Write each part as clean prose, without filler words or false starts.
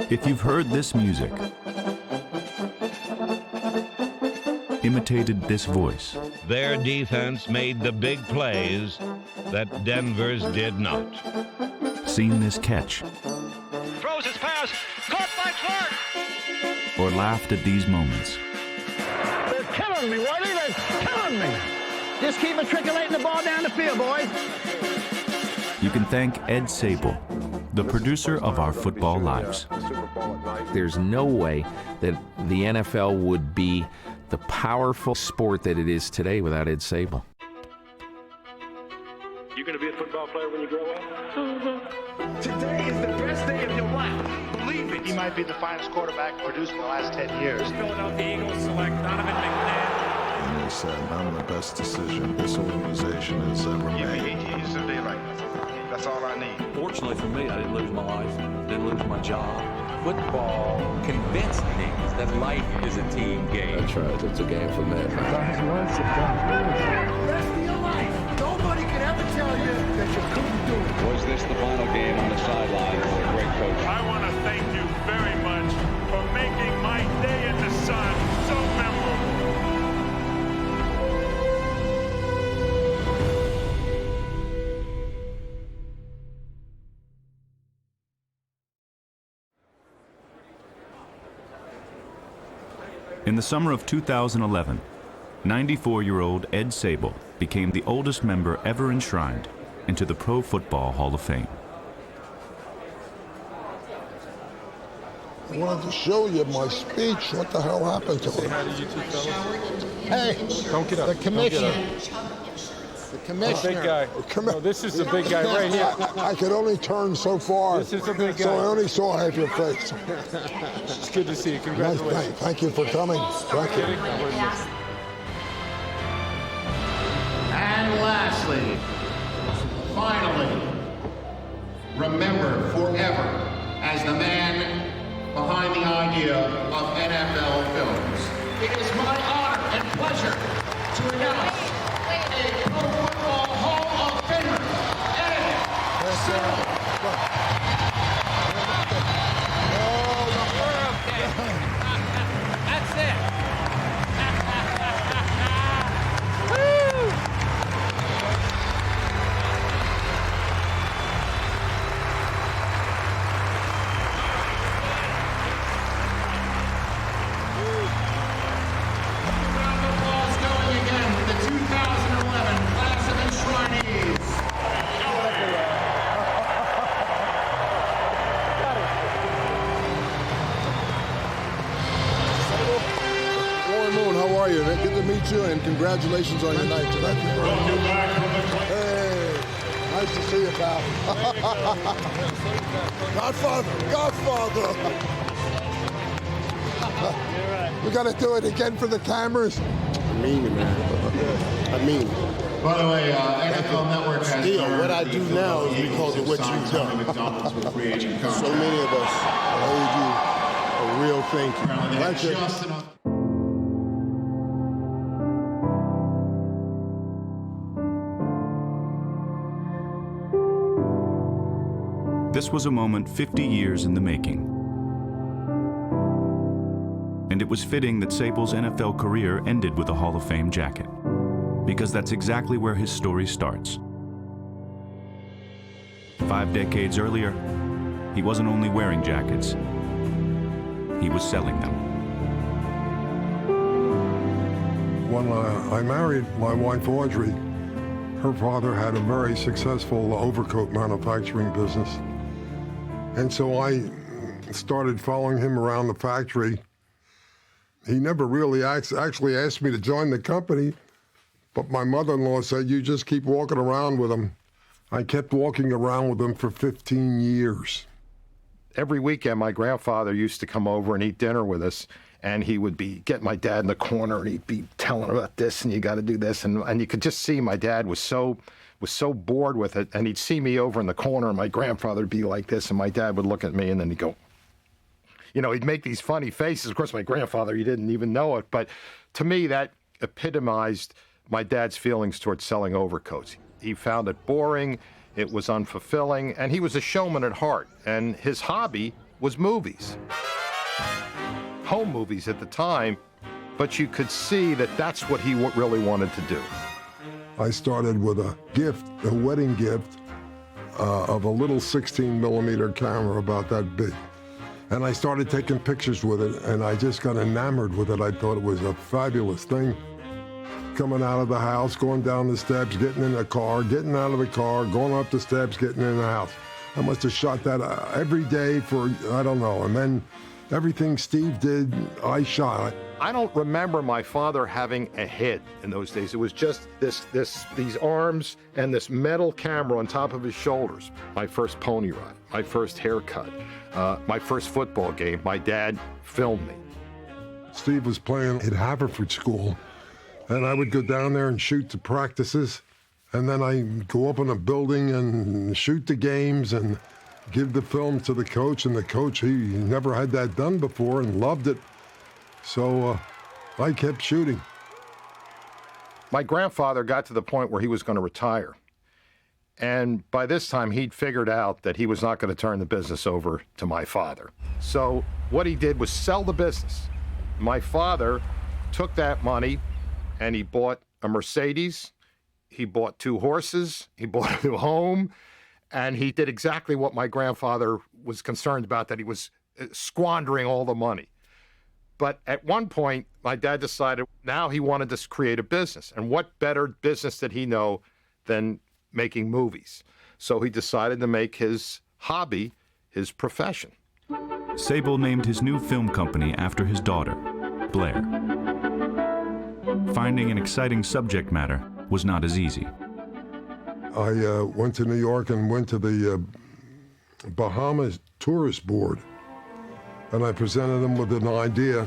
If you've heard this music, imitated this voice, Their defense made the big plays that Denver's did not. seen this catch, Throws his pass, caught by Clark. or laughed at these moments, They're killing me, Whitey. They're killing me. Just keep matriculating the ball down the field, boys. you can thank Ed Sabol, the producer of our football lives. There's no way that the NFL would be the powerful sport that it is today without Ed Sabol. You going to be a football player when you grow up? Today is the best day of your life. Believe it. He might be the finest quarterback produced in the last 10 years. Philadelphia Eagles select Donovan McNabb. And he said, I'm the best decision this organization has ever made. He's a day right. That's all I need. Fortunately for me, I didn't lose my life, didn't lose my job. Football convinced me that life is a team game. That's right, it's a game for men. Rest of your life. Nobody can ever tell you that you couldn't do it. Was this the final game on the sideline for a great coach? I want to thank you very much for making my day in the sun so memorable. In the summer of 2011, 94-year-old Ed Sabol became the oldest member ever enshrined into the Pro Football Hall of Fame. I wanted to show you my speech. What the hell happened to it? Hey, Don't get up. the commissioner. The commissioner. Big guy. No, this is the big guy right here. I could only turn so far. This is the big So I guy. only saw half your face. It's good to see you. Nice, Congratulations. thank you for coming. Thank you. And lastly, finally, remembered forever as the man behind the idea of NFL films. It is my honor and pleasure to announce a Pro Football Hall of Famer, Ed Sabol. That's it. Round of applause going again for the 2011 class of enshrinees. Warren Moon, how are you? Good to meet you, and congratulations on your night tonight. Hey, nice to see you, pal. Godfather. We got to do it again for the cameras. I mean it, man. I mean it. By the way, NFL Network has Deal, what I do now is because of what you've done. So many of us owe you a real thank you. Thank you. This was a moment 50 years in the making. And it was fitting that Sabol's NFL career ended with a Hall of Fame jacket, because that's exactly where his story starts. 5 decades earlier, he wasn't only wearing jackets, he was selling them. When I married my wife Audrey, her father had a very successful overcoat manufacturing business. And so I started following him around the factory. He never really actually asked me to join the company, but my mother-in-law said, you just keep walking around with him. I kept walking around with him for 15 years. Every weekend, my grandfather used to come over and eat dinner with us, and he would be getting my dad in the corner, and he'd be telling about this, and you got to do this, and you could just see my dad was so bored with it, and he'd see me over in the corner, and my grandfather would be like this, and my dad would look at me, and then he'd go, you know, he'd make these funny faces. Of course, my grandfather, he didn't even know it, but to me, that epitomized my dad's feelings towards selling overcoats. He found it boring. It was unfulfilling, and he was a showman at heart, and his hobby was movies. Home movies at the time, but you could see that that's what he really wanted to do. I started with a gift, a wedding gift, of a little 16mm camera about that big. And I started taking pictures with it, and I just got enamored with it. I thought it was a fabulous thing. Coming out of the house, going down the steps, getting in the car, getting out of the car, going up the steps, getting in the house. I must have shot that every day for, I don't know. And then everything Steve did, I shot. I don't remember my father having a head in those days. It was just these arms and this metal camera on top of his shoulders. My first pony ride, my first haircut, my first football game, my dad filmed me. Steve was playing at Haverford School, and I would go down there and shoot the practices, and then I'd go up in a building and shoot the games and give the film to the coach, and the coach, he never had that done before and loved it. So I kept shooting. My grandfather got to the point where he was going to retire. And by this time, he'd figured out that he was not going to turn the business over to my father. So what he did was sell the business. My father took that money and he bought a Mercedes, he bought 2 horses, he bought a new home, and he did exactly what my grandfather was concerned about, that he was squandering all the money. But at one point, my dad decided now he wanted to create a business. And what better business did he know than making movies? So he decided to make his hobby his profession. Sabol named his new film company after his daughter, Blair. Finding an exciting subject matter was not as easy. I went to New York and went to the Bahamas Tourist Board. And I presented them with an idea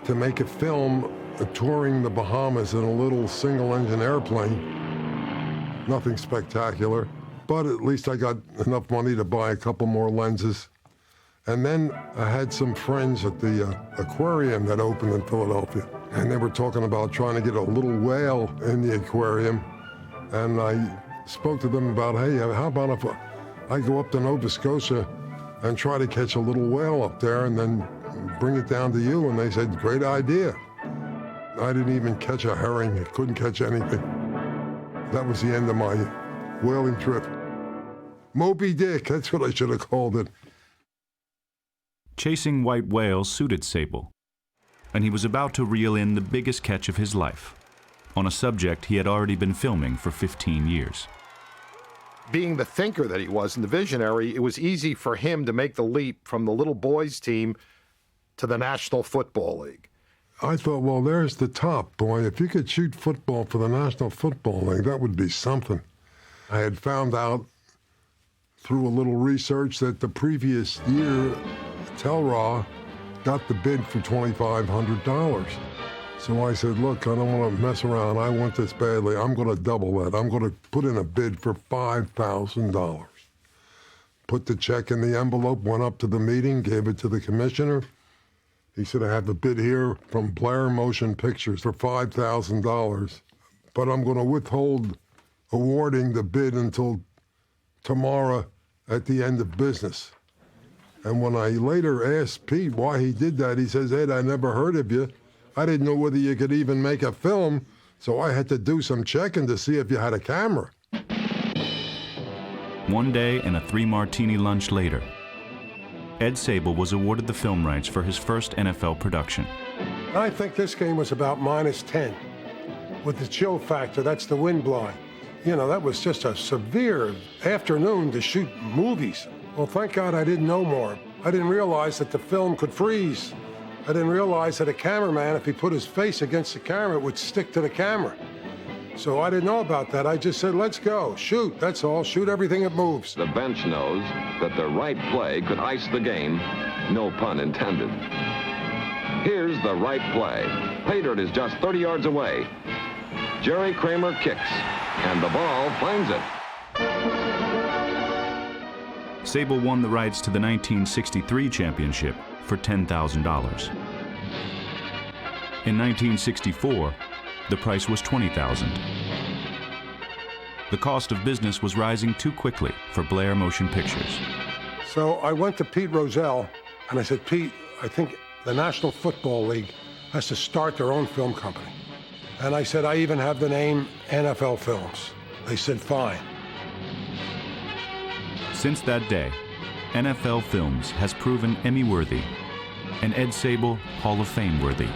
to make a film touring the Bahamas in a little single-engine airplane. Nothing spectacular, but at least I got enough money to buy a couple more lenses. And then I had some friends at the aquarium that opened in Philadelphia, and they were talking about trying to get a little whale in the aquarium. And I spoke to them about, hey, how about if I go up to Nova Scotia and try to catch a little whale up there and then bring it down to you? And they said, great idea. I didn't even catch a herring. I couldn't catch anything. That was the end of my whaling trip. Moby Dick, that's what I should have called it. Chasing white whales suited Sabol, and he was about to reel in the biggest catch of his life, on a subject he had already been filming for 15 years. Being the thinker that he was and the visionary, it was easy for him to make the leap from the little boys team to the National Football League. I thought, well, there's the top, boy. If you could shoot football for the National Football League, that would be something. I had found out through a little research that the previous year, Telraw got the bid for $2,500. So I said, look, I don't want to mess around. I want this badly. I'm going to double that. I'm going to put in a bid for $5,000. Put the check in the envelope, went up to the meeting, gave it to the commissioner. He said, I have a bid here from Blair Motion Pictures for $5,000, but I'm going to withhold awarding the bid until tomorrow at the end of business. And when I later asked Pete why he did that, he says, Ed, I never heard of you. I didn't know whether you could even make a film, so I had to do some checking to see if you had a camera. One day and a 3-martini lunch later, Ed Sabol was awarded the film rights for his first NFL production. I think this game was about -10. With the chill factor, that's the wind blowing. You know, that was just a severe afternoon to shoot movies. Well, thank God I didn't know more. I didn't realize that the film could freeze. I didn't realize that a cameraman, if he put his face against the camera, it would stick to the camera. So I didn't know about that. I just said, let's go. Shoot, that's all. Shoot everything that moves. The bench knows that the right play could ice the game, no pun intended. Here's the right play. Pay dirt is just 30 yards away. Jerry Kramer kicks, and the ball finds it. Sabol won the rights to the 1963 championship for $10,000. In 1964, the price was $20,000. The cost of business was rising too quickly for Blair Motion Pictures. So I went to Pete Rozelle, and I said, Pete, I think the National Football League has to start their own film company. And I said, I even have the name NFL Films. They said, fine. Since that day, NFL Films has proven Emmy-worthy and Ed Sabol Hall of Fame-worthy.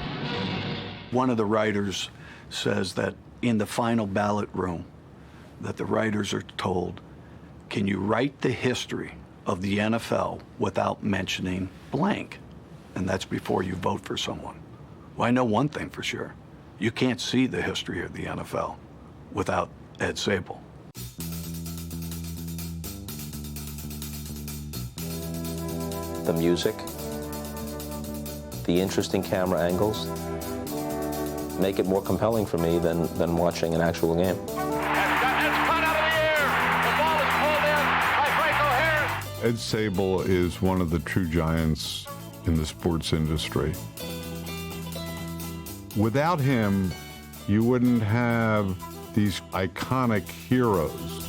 One of the writers says that in the final ballot room, that the writers are told, can you write the history of the NFL without mentioning blank? And that's before you vote for someone. Well, I know one thing for sure. You can't see the history of the NFL without Ed Sabol. The music, the interesting camera angles make it more compelling for me than watching an actual game. Ed Sabol is one of the true giants in the sports industry. Without him, you wouldn't have these iconic heroes.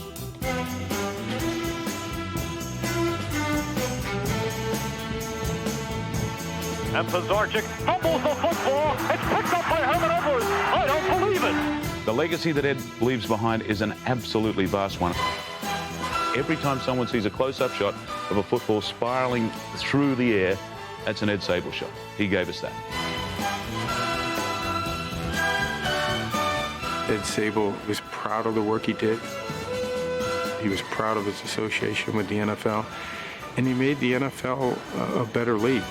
And Pazarczyk fumbles the football. It's picked up by Herman Edwards. I don't believe it. The legacy that Ed leaves behind is an absolutely vast one. Every time someone sees a close-up shot of a football spiraling through the air, that's an Ed Sabol shot. He gave us that. Ed Sabol was proud of the work he did. He was proud of his association with the NFL, and he made the NFL a better league.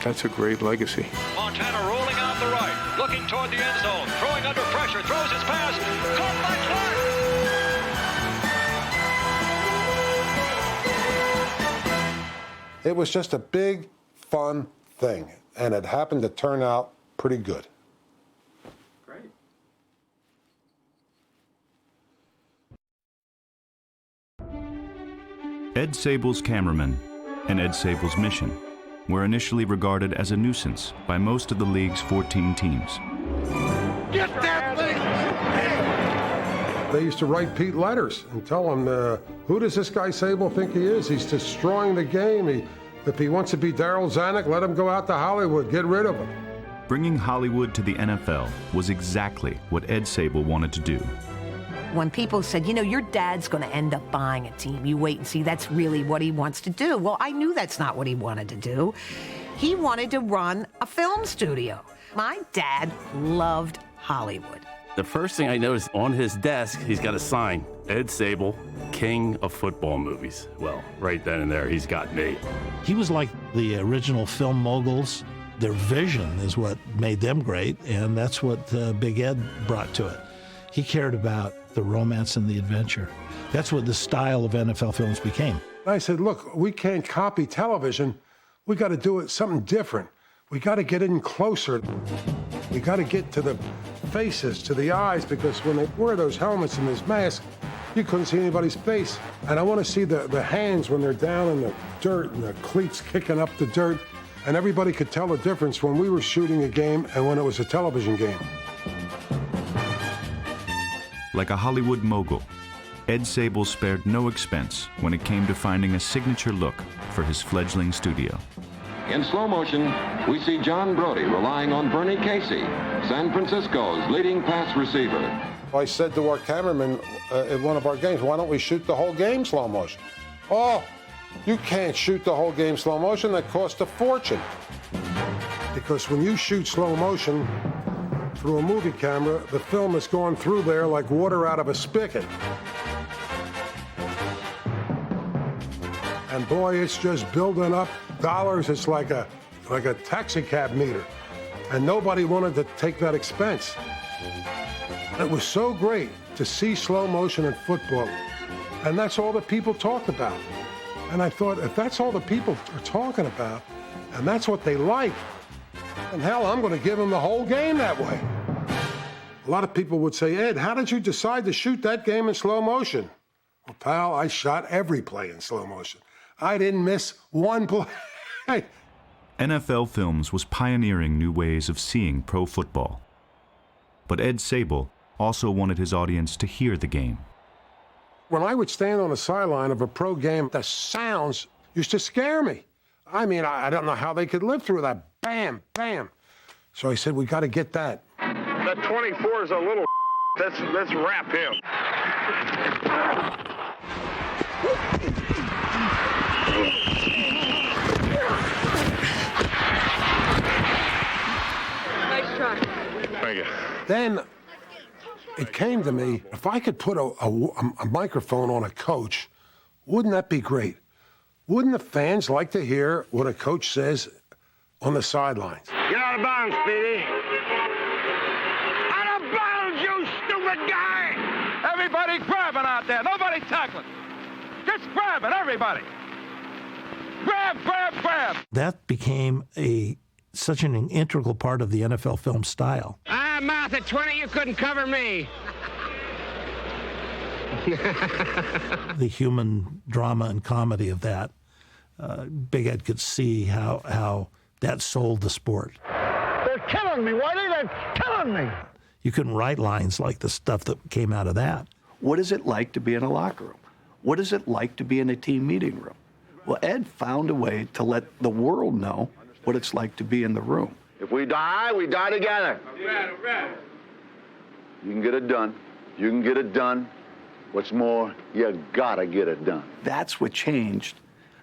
That's a great legacy. Montana rolling out the right, looking toward the end zone, throwing under pressure, throws his pass, caught by Clark. It was just a big, fun thing, and it happened to turn out pretty good. Great. Ed Sabol's cameramen and Ed Sabol's mission were initially regarded as a nuisance by most of the league's 14 teams. Get that thing! They used to write Pete letters and tell him, who does this guy Sabol think he is? He's destroying the game. If he wants to be Daryl Zanuck, let him go out to Hollywood. Get rid of him. Bringing Hollywood to the NFL was exactly what Ed Sabol wanted to do. When people said, you know, your dad's going to end up buying a team, you wait and see, that's really what he wants to do. Well, I knew that's not what he wanted to do. He wanted to run a film studio. My dad loved Hollywood. The first thing I noticed on his desk, he's got a sign, Ed Sabol, King of Football Movies. Well, right then and there, he's got me. He was like the original film moguls. Their vision is what made them great, and that's what Big Ed brought to it. He cared about the romance and the adventure. That's what the style of NFL films became. I said, look, we can't copy television. We got to do it something different. We got to get in closer. We got to get to the faces, to the eyes, because when they wear those helmets and this mask, you couldn't see anybody's face. And I want to see the hands when they're down in the dirt and the cleats kicking up the dirt. And everybody could tell the difference when we were shooting a game and when it was a television game. Like a Hollywood mogul, Ed Sabol spared no expense when it came to finding a signature look for his fledgling studio. In slow motion, we see John Brody relying on Bernie Casey, San Francisco's leading pass receiver. I said to our cameraman at one of our games, why don't we shoot the whole game slow motion? Oh, you can't shoot the whole game slow motion. That costs a fortune. Because when you shoot slow motion through a movie camera, the film is going through there like water out of a spigot. And boy, it's just building up dollars. It's like a taxi cab meter. And nobody wanted to take that expense. It was so great to see slow motion in football. And that's all that people talked about. And I thought, if that's all the people are talking about, and that's what they like, and hell, I'm going to give them the whole game that way. A lot of people would say, Ed, how did you decide to shoot that game in slow motion? Well, pal, I shot every play in slow motion. I didn't miss one play. NFL Films was pioneering new ways of seeing pro football. But Ed Sabol also wanted his audience to hear the game. When I would stand on the sideline of a pro game, the sounds used to scare me. I mean, I don't know how they could live through that. Bam, bam. So I said, we got to get that. That 24 is a little. Let's wrap him. Nice try. Thank you. Then it came to me, if I could put a microphone on a coach, wouldn't that be great? Wouldn't the fans like to hear what a coach says on the sidelines? Get out of bounds, Speedy. Out of bounds, you stupid guy! Everybody grabbing out there. Nobody tackling. Just grabbing, everybody. Grab, grab, grab. That became such an integral part of the NFL film style. Mouth at 20, you couldn't cover me. The human drama and comedy of that, Big Ed could see how that sold the sport. They're killing me, Whitey. They're killing me. You couldn't write lines like the stuff that came out of that. What is it like to be in a locker room? What is it like to be in a team meeting room? Well, Ed found a way to let the world know what it's like to be in the room. If we die together. You can get it done. You can get it done. What's more, you gotta get it done. That's what changed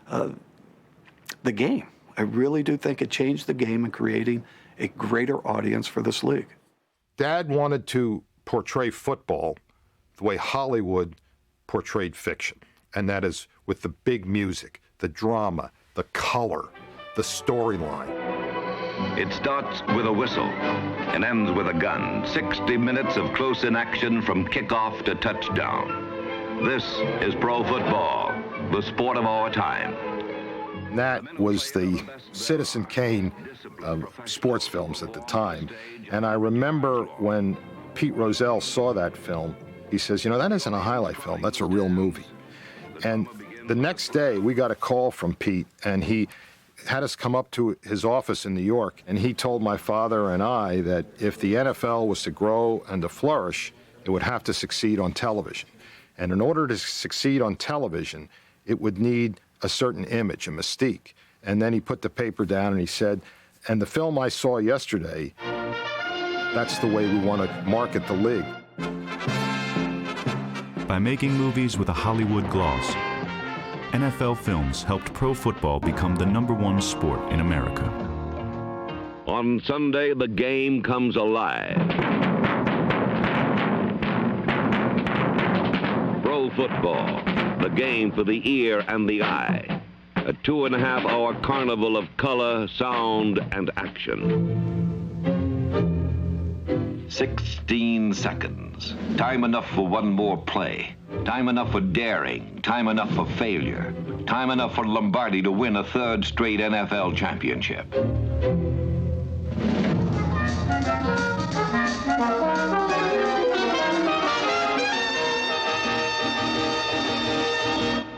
the game. I really do think it changed the game in creating a greater audience for this league. Dad wanted to portray football the way Hollywood portrayed fiction, and that is with the big music, the drama, the color, the storyline. It starts with a whistle and ends with a gun. 60 minutes of close-in action from kickoff to touchdown. This is pro football, the sport of our time. That was the Citizen Kane sports films at the time. And I remember when Pete Rozelle saw that film, he says, that isn't a highlight film, that's a real movie. And the next day, we got a call from Pete, and he had us come up to his office in New York, and he told my father and I that if the NFL was to grow and to flourish, it would have to succeed on television. And in order to succeed on television, it would need a certain image, a mystique. And then he put the paper down and he said, and the film I saw yesterday, that's the way we want to market the league. By making movies with a Hollywood gloss, NFL Films helped pro football become the #1 sport in America. On Sunday, the game comes alive. Pro football, the game for the ear and the eye. A 2.5-hour carnival of color, sound, and action. 16 seconds. Time enough for one more play. Time enough for daring. Time enough for failure. Time enough for Lombardi to win a 3rd straight NFL championship.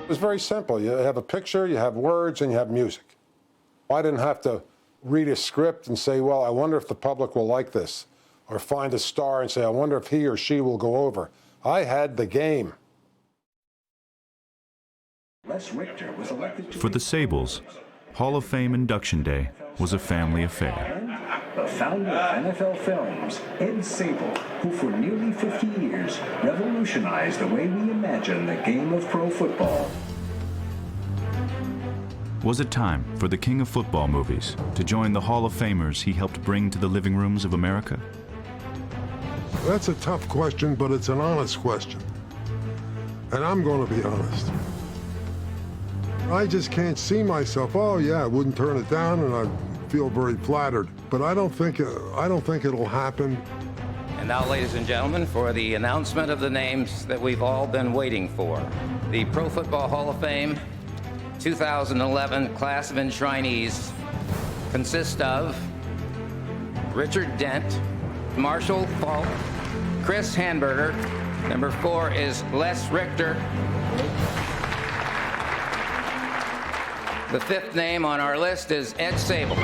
It was very simple. You have a picture, you have words, and you have music. I didn't have to read a script and say, well, I wonder if the public will like this. Or find a star and say, I wonder if he or she will go over. I had the game. For the Sabols, Hall of Fame Induction Day was a family affair. The founder of NFL Films, Ed Sabol, who for nearly 50 years revolutionized the way we imagine the game of pro football. Was it time for the king of football movies to join the Hall of Famers he helped bring to the living rooms of America? That's a tough question, but it's an honest question. And I'm going to be honest. I just can't see myself, oh yeah, I wouldn't turn it down, and I feel very flattered. But I don't think it'll happen. And now, ladies and gentlemen, for the announcement of the names that we've all been waiting for. The Pro Football Hall of Fame 2011 class of enshrinees consists of Richard Dent, Marshall Falk, Chris Hamburger. Number 4 is Les Richter. The 5th name on our list is Ed Sabol.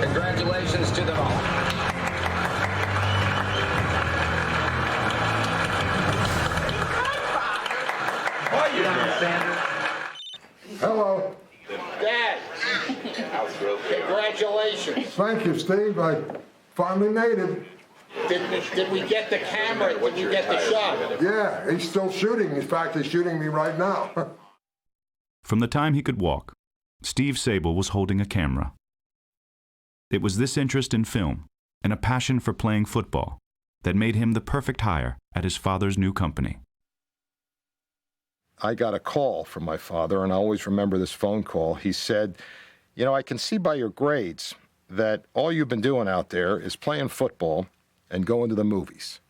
Congratulations to them all. Hello. Dad, congratulations. Thank you, Steve. I finally made it. Did we get the camera? Did we get the shot? Yeah, he's still shooting. In fact, he's shooting me right now. From the time he could walk, Steve Sabol was holding a camera. It was this interest in film and a passion for playing football that made him the perfect hire at his father's new company. I got a call from my father, and I always remember this phone call. He said, you know, I can see by your grades that all you've been doing out there is playing football and going to the movies.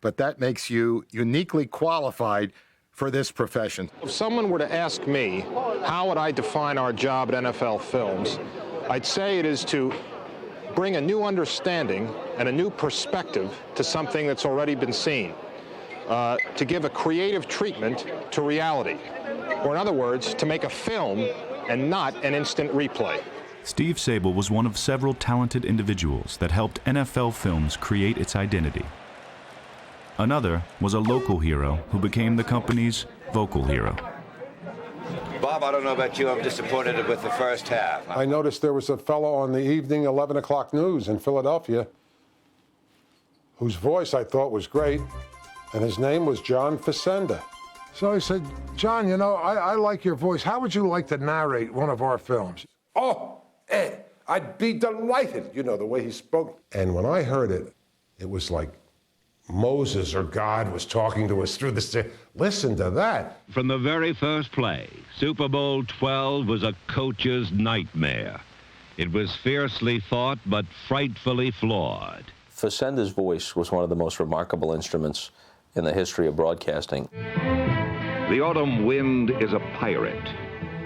But that makes you uniquely qualified for this profession. If someone were to ask me, how would I define our job at NFL Films, I'd say it is to bring a new understanding and a new perspective to something that's already been seen. To give a creative treatment to reality. Or in other words, to make a film and not an instant replay. Steve Sabol was one of several talented individuals that helped NFL Films create its identity. Another was a local hero who became the company's vocal hero. Bob, I don't know about you, I'm disappointed with the first half. I noticed there was a fellow on the evening 11 o'clock news in Philadelphia whose voice I thought was great, and his name was John Facenda. So I said, John, you know, I like your voice. How would you like to narrate one of our films? Oh, Ed, I'd be delighted. You know, the way he spoke. And when I heard it, it was like Moses or God was talking to us through the... Listen to that. From the very first play, Super Bowl XII was a coach's nightmare. It was fiercely fought, but frightfully flawed. Facenda's voice was one of the most remarkable instruments in the history of broadcasting. The autumn wind is a pirate,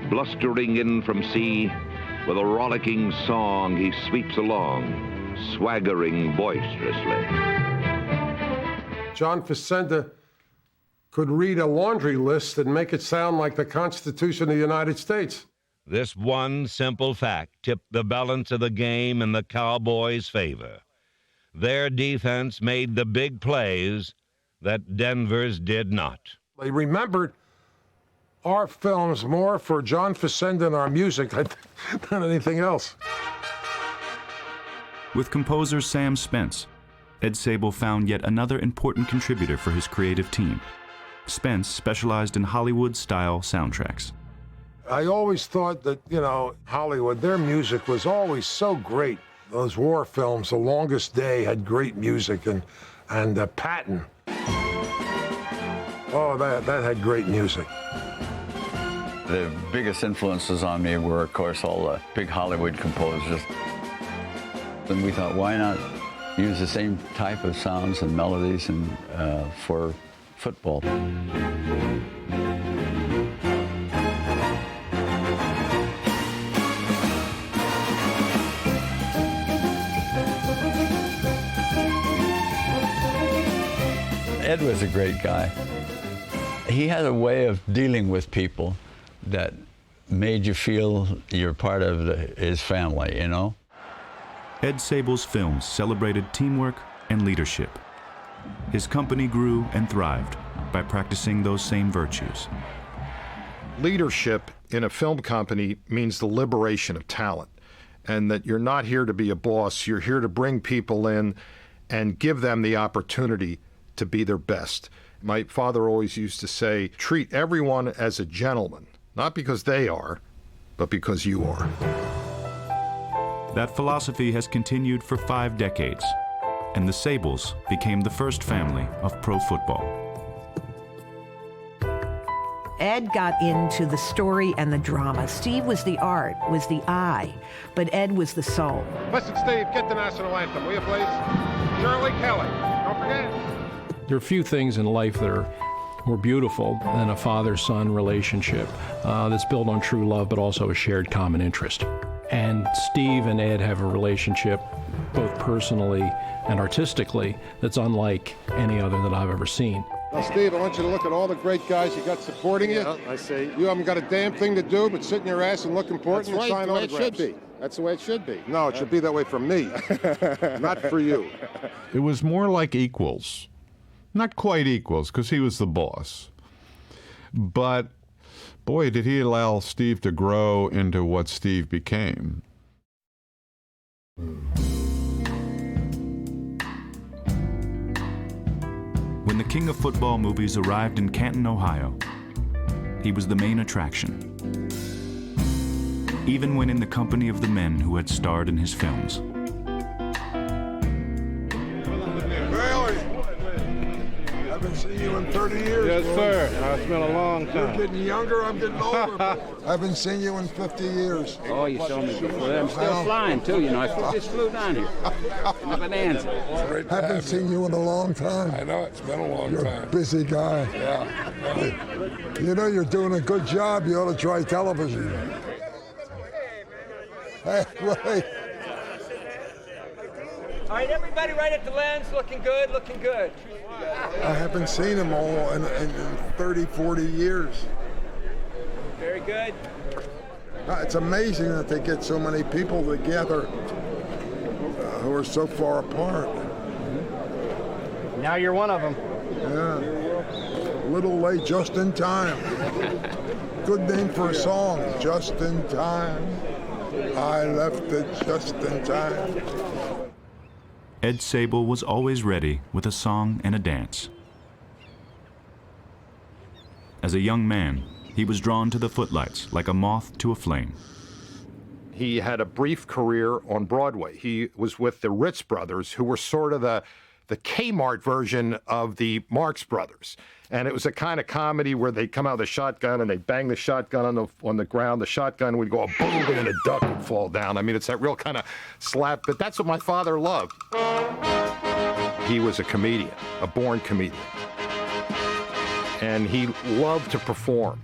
blustering in from sea. With a rollicking song, he sweeps along, swaggering boisterously. John Facenda could read a laundry list and make it sound like the Constitution of the United States. This one simple fact tipped the balance of the game in the Cowboys' favor. Their defense made the big plays that Denver's did not. They remembered our films more for John Facenda and our music than anything else. With composer Sam Spence, Ed Sabol found yet another important contributor for his creative team. Spence specialized in Hollywood-style soundtracks. I always thought that, you know, Hollywood, their music was always so great. Those war films, The Longest Day, had great music, and Patton. Oh, that had great music. The biggest influences on me were, of course, all the big Hollywood composers. And we thought, why not use the same type of sounds and melodies for football? Ed was a great guy. He had a way of dealing with people that made you feel you're part of his family, you know? Ed Sabol's films celebrated teamwork and leadership. His company grew and thrived by practicing those same virtues. Leadership in a film company means the liberation of talent, and that you're not here to be a boss, you're here to bring people in and give them the opportunity to be their best. My father always used to say, treat everyone as a gentleman, not because they are, but because you are. That philosophy has continued for 5 decades, and the Sabols became the first family of pro football. Ed got into the story and the drama. Steve was the art, was the eye, but Ed was the soul. Listen, Steve, get the national anthem, will you please? Shirley Kelly, don't forget. There are few things in life that are more beautiful than a father-son relationship that's built on true love, but also a shared common interest. And Steve and Ed have a relationship, both personally and artistically, that's unlike any other that I've ever seen. Now, Steve, I want you to look at all the great guys you got supporting you. Yeah, I see. You haven't got a damn thing to do but sit in your ass and look important That's and right, sign the way it autographs. should be. That's the way it should be. No, it should be that way for me, not for you. It was more like equals. Not quite equals, because he was the boss. But, boy, did he allow Steve to grow into what Steve became. When the king of football movies arrived in Canton, Ohio, he was the main attraction, even when in the company of the men who had starred in his films. I haven't seen you in 30 years. Yes, boy. sir. It's been a long time. You're getting younger, I'm getting older. I haven't seen you in 50 years. Oh, you saw me before. I'm still flying, too, you know. I just flew down here in the Bonanza. I haven't seen you in a long time. I know, it's been a long You're time. a busy guy. Yeah. You know you're doing a good job. You ought to try television. Hey, wait. All right, everybody right at the lens. Looking good, looking good. I haven't seen them all in 30, 40 years. Very good. It's amazing that they get so many people together who are so far apart. Now you're one of them. Yeah. A little late, just in time. Good name for a song, Just in Time. I left it just in time. Ed Sabol was always ready with a song and a dance. As a young man, he was drawn to the footlights like a moth to a flame. He had a brief career on Broadway. He was with the Ritz Brothers, who were sort of the Kmart version of the Marx Brothers. And it was a kind of comedy where they'd come out with a shotgun and they'd bang the shotgun on the ground. The shotgun would go boom and a duck would fall down. I mean, it's that real kind of slap, but that's what my father loved. He was a comedian, a born comedian. And he loved to perform.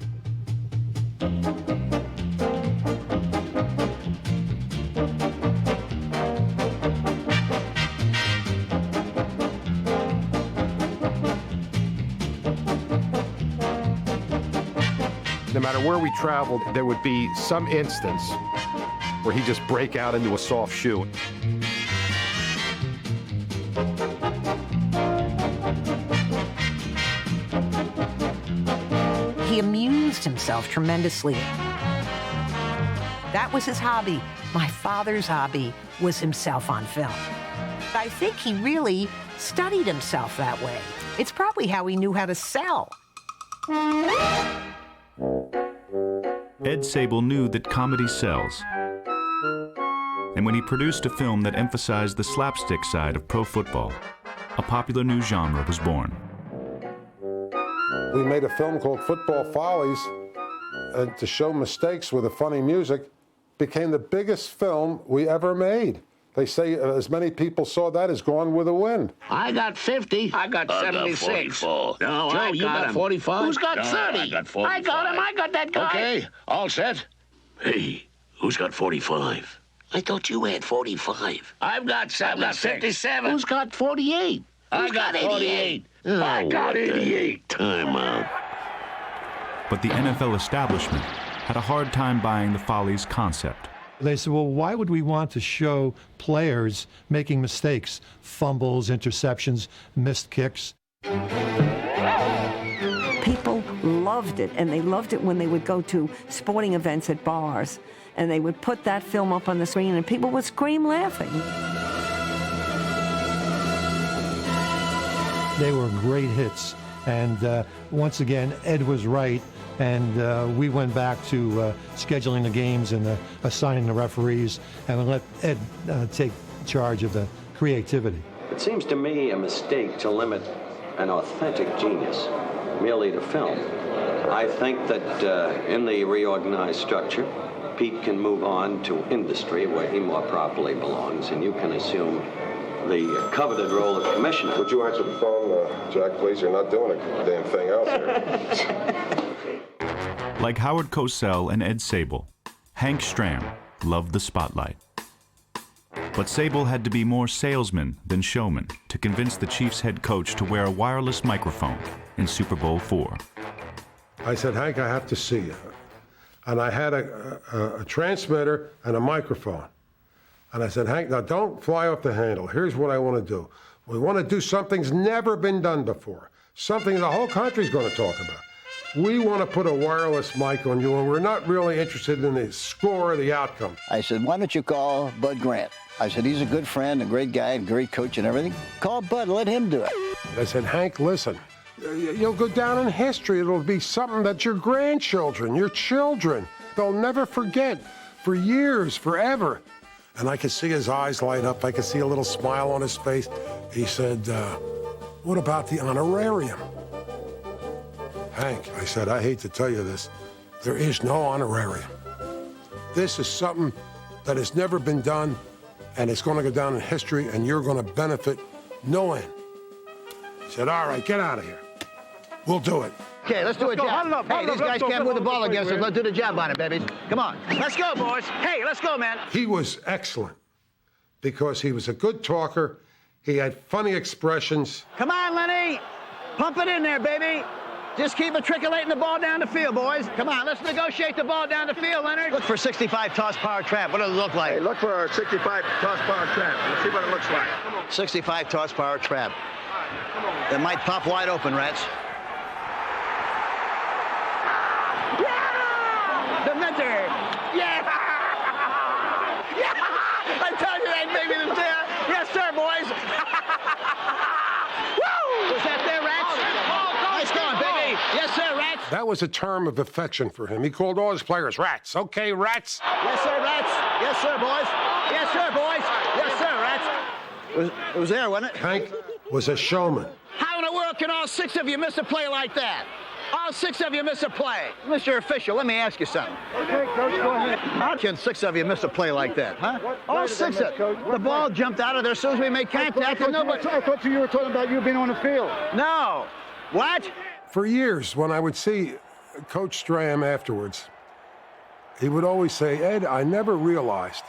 No matter where we traveled, there would be some instance where he'd just break out into a soft shoe. He amused himself tremendously. That was his hobby. My father's hobby was himself on film. I think he really studied himself that way. It's probably how he knew how to sell. Ed Sabol knew that comedy sells. And when he produced a film that emphasized the slapstick side of pro football, a popular new genre was born. We made a film called Football Follies, and to show mistakes with the funny music, became the biggest film we ever made. They say as many people saw that as Gone with the Wind. I got 50. I got 76. 44. No, Joe, you got 45. Who's got 30? I got 45. I got him. I got that guy. Okay, all set. Hey, who's got 45? I thought you had 45. I've got 76. I've got 57. Who's got 48? I got 48. Oh, I got what the- 88. Time out. But the NFL establishment had a hard time buying the Follies concept. They said, well, why would we want to show players making mistakes? Fumbles, interceptions, missed kicks. People loved it, and they loved it when they would go to sporting events at bars, and they would put that film up on the screen, and people would scream laughing. They were great hits. And once again, Ed was right. And we went back to scheduling the games and assigning the referees, and we let Ed take charge of the creativity. It seems to me a mistake to limit an authentic genius merely to film. I think that in the reorganized structure, Pete can move on to industry where he more properly belongs, and you can assume the coveted role of commissioner. Would you answer the phone, Jack, please? You're not doing a damn thing else here. Like Howard Cosell and Ed Sabol, Hank Stram loved the spotlight. But Sabol had to be more salesman than showman to convince the Chiefs head coach to wear a wireless microphone in Super Bowl IV. I said, Hank, I have to see you. And I had a transmitter and a microphone. And I said, Hank, now don't fly off the handle. Here's what I want to do. We want to do something that's never been done before, something the whole country's going to talk about. We want to put a wireless mic on you, and we're not really interested in the score or the outcome. I said, why don't you call Bud Grant? I said, he's a good friend, a great guy, a great coach and everything. Call Bud, let him do it. I said, Hank, listen, you'll go down in history. It'll be something that your grandchildren, your children, they'll never forget for years, forever. And I could see his eyes light up. I could see a little smile on his face. He said, what about the honorarium? Hank, I said, I hate to tell you this, there is no honorarium. This is something that has never been done, and it's going to go down in history, and you're going to benefit no end. He said, all right, get out of here. We'll do it. Okay, let's do a job. Hey, these guys can't move the ball against us. Let's do the job on it, babies. Come on. Let's go, boys. Hey, let's go, man. He was excellent because he was a good talker. He had funny expressions. Come on, Lenny. Pump it in there, baby. Just keep matriculating the ball down the field, boys. Come on, let's negotiate the ball down the field, Leonard. Look for 65 toss power trap. What does it look like? Hey, look for our 65 toss power trap. Let's see what it looks like. 65 toss power trap. It might pop wide open, Rats. Yeah! The mentor. Yeah! Yeah! I told you that baby was there. Yes, sir, boys. Woo! Was that there, Rats? Nice going, baby. Yes, sir, Rats. That was a term of affection for him. He called all his players Rats. Okay, Rats? Yes, sir, Rats. Yes, sir, boys. Yes, sir, boys. Yes, sir, Rats. It was there, wasn't it? Hank was a showman. How in the world can all 6 of you miss a play like that? All 6 of you miss a play. Mr. Official, let me ask you something. Okay, Coach, go ahead. How can 6 of you miss a play like that, huh? All 6 of you. The ball jumped out of there as soon as we made contact. And nobody... I thought you were talking about you being on the field. No. What? For years, when I would see Coach Strahm afterwards, he would always say, Ed, I never realized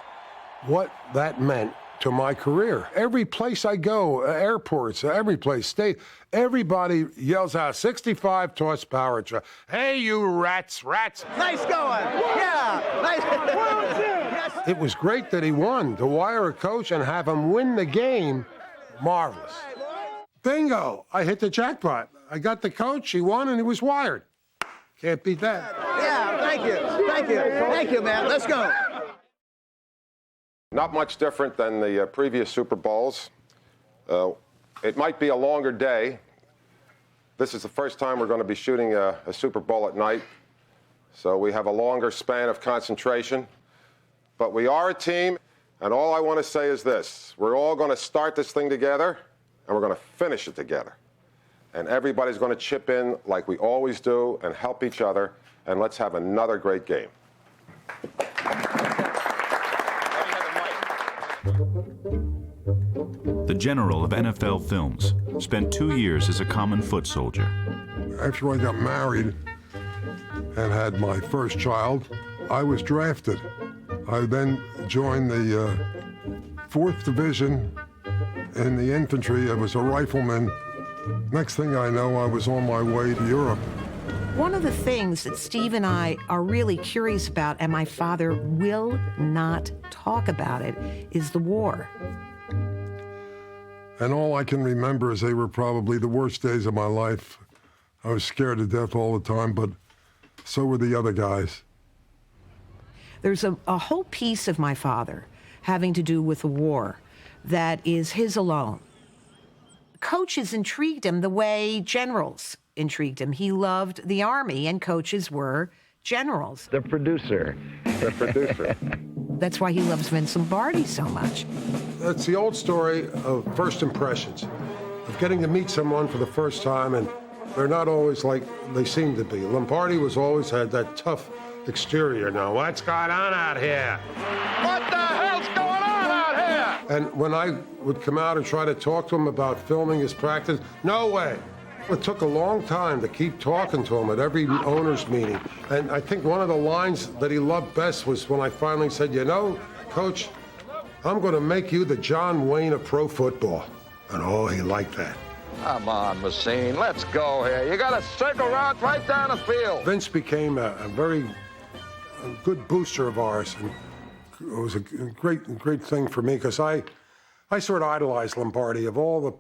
what that meant to my career. Every place I go, airports, every place, state, everybody yells out 65 toss power trap. Hey, you rats, rats. Nice going. Yeah. Nice. Yes. It was great that he won. To wire a coach and have him win the game, marvelous. Bingo. I hit the jackpot. I got the coach, he won, and he was wired. Can't beat that. Yeah, thank you. Thank you. Thank you, man. Let's go. Not much different than the previous Super Bowls. It might be a longer day. This is the first time we're going to be shooting a Super Bowl at night, so we have a longer span of concentration. But we are a team, and all I want to say is this. We're all going to start this thing together, and we're going to finish it together. And everybody's going to chip in like we always do and help each other, and let's have another great game. The general of NFL films spent 2 years as a common foot soldier. After I got married and had my first child, I was drafted. I then joined the 4th Division in the infantry. I was a rifleman. Next thing I know, I was on my way to Europe. One of the things that Steve and I are really curious about, and my father will not talk about it, is the war. And all I can remember is they were probably the worst days of my life. I was scared to death all the time, but so were the other guys. There's a whole piece of my father having to do with the war that is his alone. Coaches intrigued him the way generals intrigued him. He loved the Army, and coaches were generals. The producer. The producer. That's why he loves Vince Lombardi so much. That's the old story of first impressions, of getting to meet someone for the first time, and they're not always like they seem to be. Lombardi was always had that tough exterior. Now, what's going on out here? What the hell's going on out here? And when I would come out and try to talk to him about filming his practice, no way. It took a long time to keep talking to him at every owner's meeting. And I think one of the lines that he loved best was when I finally said, you know, Coach, I'm going to make you the John Wayne of pro football. And oh, he liked that. Come on, Messine, let's go here. You got to circle route right down the field. Vince became a very good booster of ours, and it was a great thing for me because I sort of idolized Lombardi. Of all the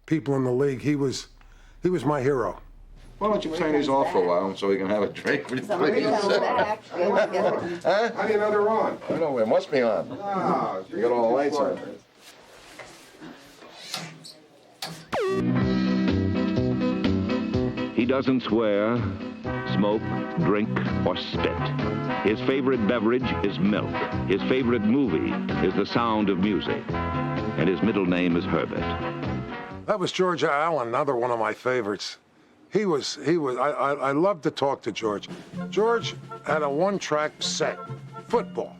people in the league, he was my hero. Why don't you turn these off for a while so we can have a drink with you? Huh? How do you know they're on? I know, it must be on. You got all the lights on. He doesn't swear, smoke, drink, or spit. His favorite beverage is milk. His favorite movie is The Sound of Music. And his middle name is Herbert. That was George Allen, another one of my favorites. I love to talk to George. George had a one-track set, football.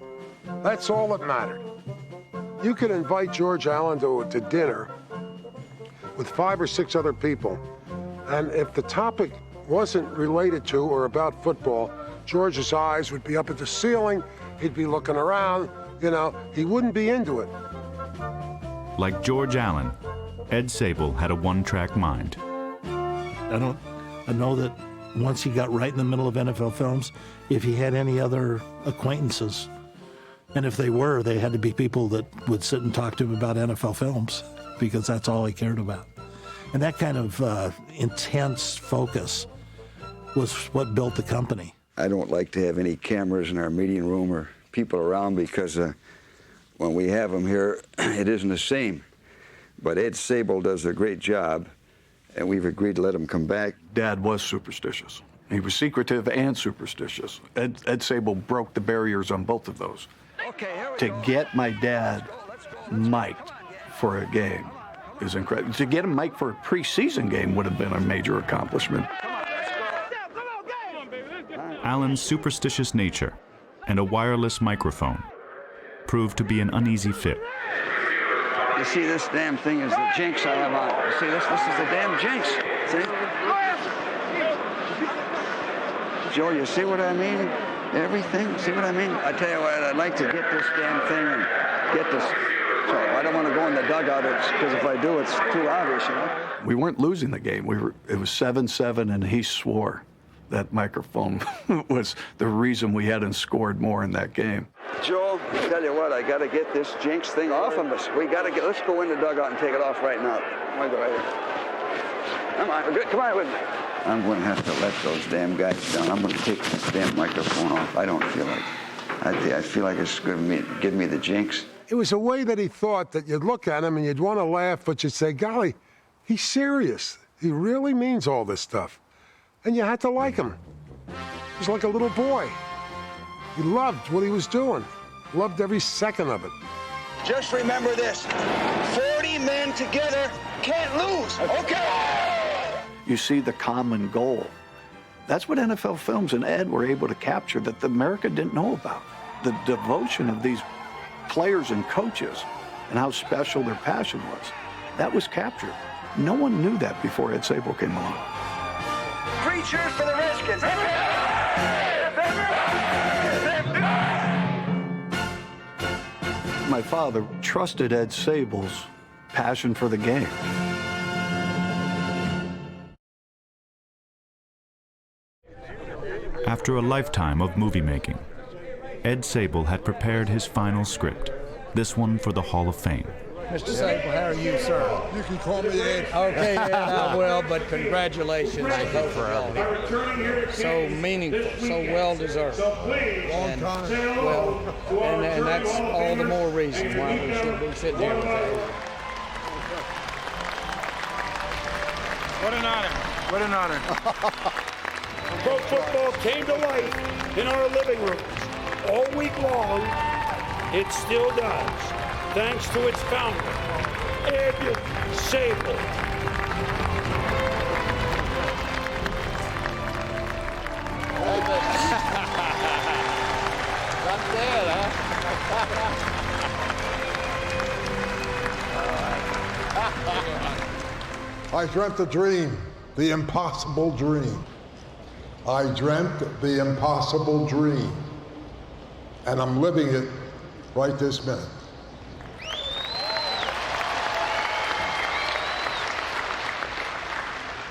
That's all that mattered. You could invite George Allen to dinner with 5 or 6 other people, and if the topic wasn't related to or about football, George's eyes would be up at the ceiling, he'd be looking around, he wouldn't be into it. Like George Allen, Ed Sabol had a one-track mind. I know that once he got right in the middle of NFL films, if he had any other acquaintances, and if they had to be people that would sit and talk to him about NFL films, because that's all he cared about. And that kind of intense focus was what built the company. I don't like to have any cameras in our meeting room or people around because when we have them here, it isn't the same. But Ed Sabol does a great job, and we've agreed to let him come back. Dad was superstitious. He was secretive and superstitious. Ed Sabol broke the barriers on both of those. To get my dad mic'd for a game is incredible. To get him mic'd for a preseason game would have been a major accomplishment. Allen's superstitious nature and a wireless microphone proved to be an uneasy fit. You see, this damn thing is the jinx I have on. You see, this is the damn jinx. See? Joe, you see what I mean? Everything, see what I mean? I tell you what, I'd like to get this damn thing and get this. So I don't want to go in the dugout because if I do, it's too obvious, We weren't losing the game. It was 7-7, and he swore that microphone was the reason we hadn't scored more in that game. Joe, I tell you what, I got to get this jinx thing off of us. Let's go in the dugout and take it off right now. I'm going to go right here. Come on with me. I'm going to have to let those damn guys down. I'm going to take this damn microphone off. I don't feel like I feel like it's going to give me the jinx. It was a way that he thought that you'd look at him and you'd want to laugh, but you'd say, golly, he's serious. He really means all this stuff. And you had to like him. He was like a little boy. He loved what he was doing. Loved every second of it. Just remember this. 40 men together can't lose. Okay. You see the common goal. That's what NFL Films and Ed were able to capture that America didn't know about. The devotion of these players and coaches and how special their passion was. That was captured. No one knew that before Ed Sabol came along. Preachers for the Redskins. My father trusted Ed Sabol's passion for the game. After a lifetime of movie making, Ed Sabol had prepared his final script, this one for the Hall of Fame. Mr. Sabol, how are you, sir? You can call me Ed. Okay, Ed, I will, but congratulations to both of y'all. So meaningful, so well-deserved. And, and that's all the more reason why we should be sitting here today. What an honor. What an honor. Pro football came to life in our living rooms all week long. It still does, thanks to its founder, Ed Sabol. Not bad, huh? I dreamt a dream, the impossible dream. I dreamt the impossible dream. And I'm living it right this minute.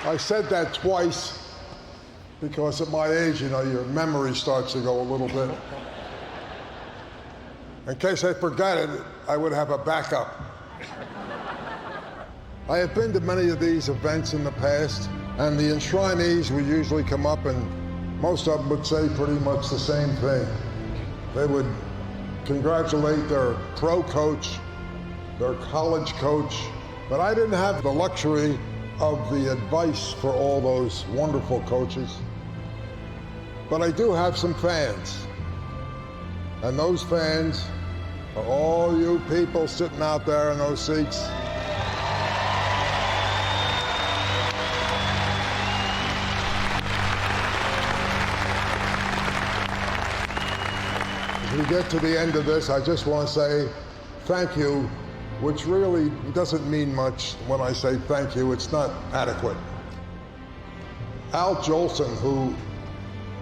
I said that twice, because at my age, you know, your memory starts to go a little bit. In case I forgot it, I would have a backup. I have been to many of these events in the past, and the enshrinees would usually come up and most of them would say pretty much the same thing. They would congratulate their pro coach, their college coach, but I didn't have the luxury of the advice for all those wonderful coaches. But I do have some fans. And those fans are all you people sitting out there in those seats. As we get to the end of this, I just want to say thank you, which really doesn't mean much when I say thank you. It's not adequate. Al Jolson, who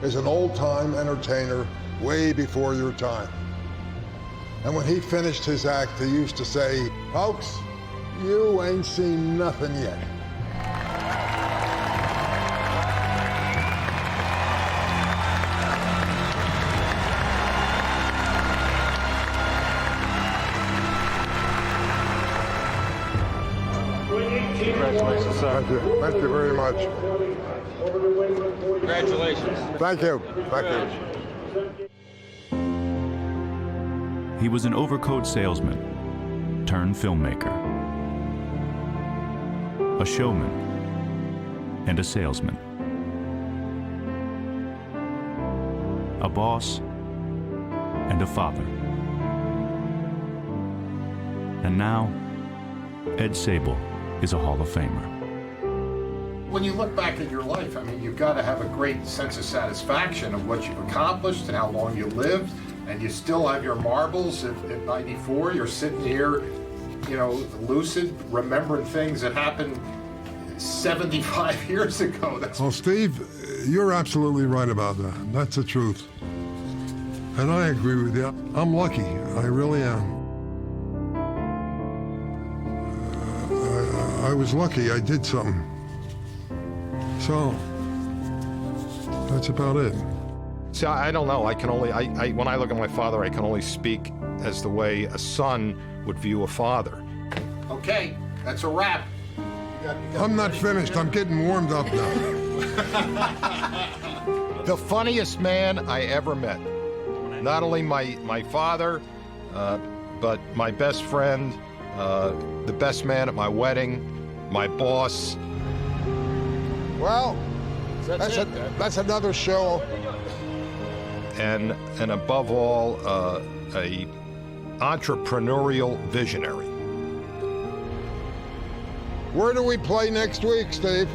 is an old-time entertainer way before your time. And when he finished his act, he used to say, "Folks, you ain't seen nothing yet." Congratulations, sir. Thank you. Thank you very much. Congratulations. Thank you. Thank you. He was an overcoat salesman turned filmmaker, a showman, and a salesman, a boss and a father. And now, Ed Sabol is a Hall of Famer. When you look back at your life, I mean, you've got to have a great sense of satisfaction of what you've accomplished and how long you lived, and you still have your marbles at 94. You're sitting here, you know, lucid, remembering things that happened 75 years ago. Well, Steve, you're absolutely right about that. That's the truth. And I agree with you. I'm lucky. I really am. I was lucky. I did something. So, that's about it. See, I don't know. I can only, when I look at my father, I can only speak as the way a son would view a father. Okay, that's a wrap. I'm not finished. I'm getting warmed up now. The funniest man I ever met. Not only my father, but my best friend, the best man at my wedding, my boss. Well, that's another show. And above all, a entrepreneurial visionary. Where do we play next week, Steve?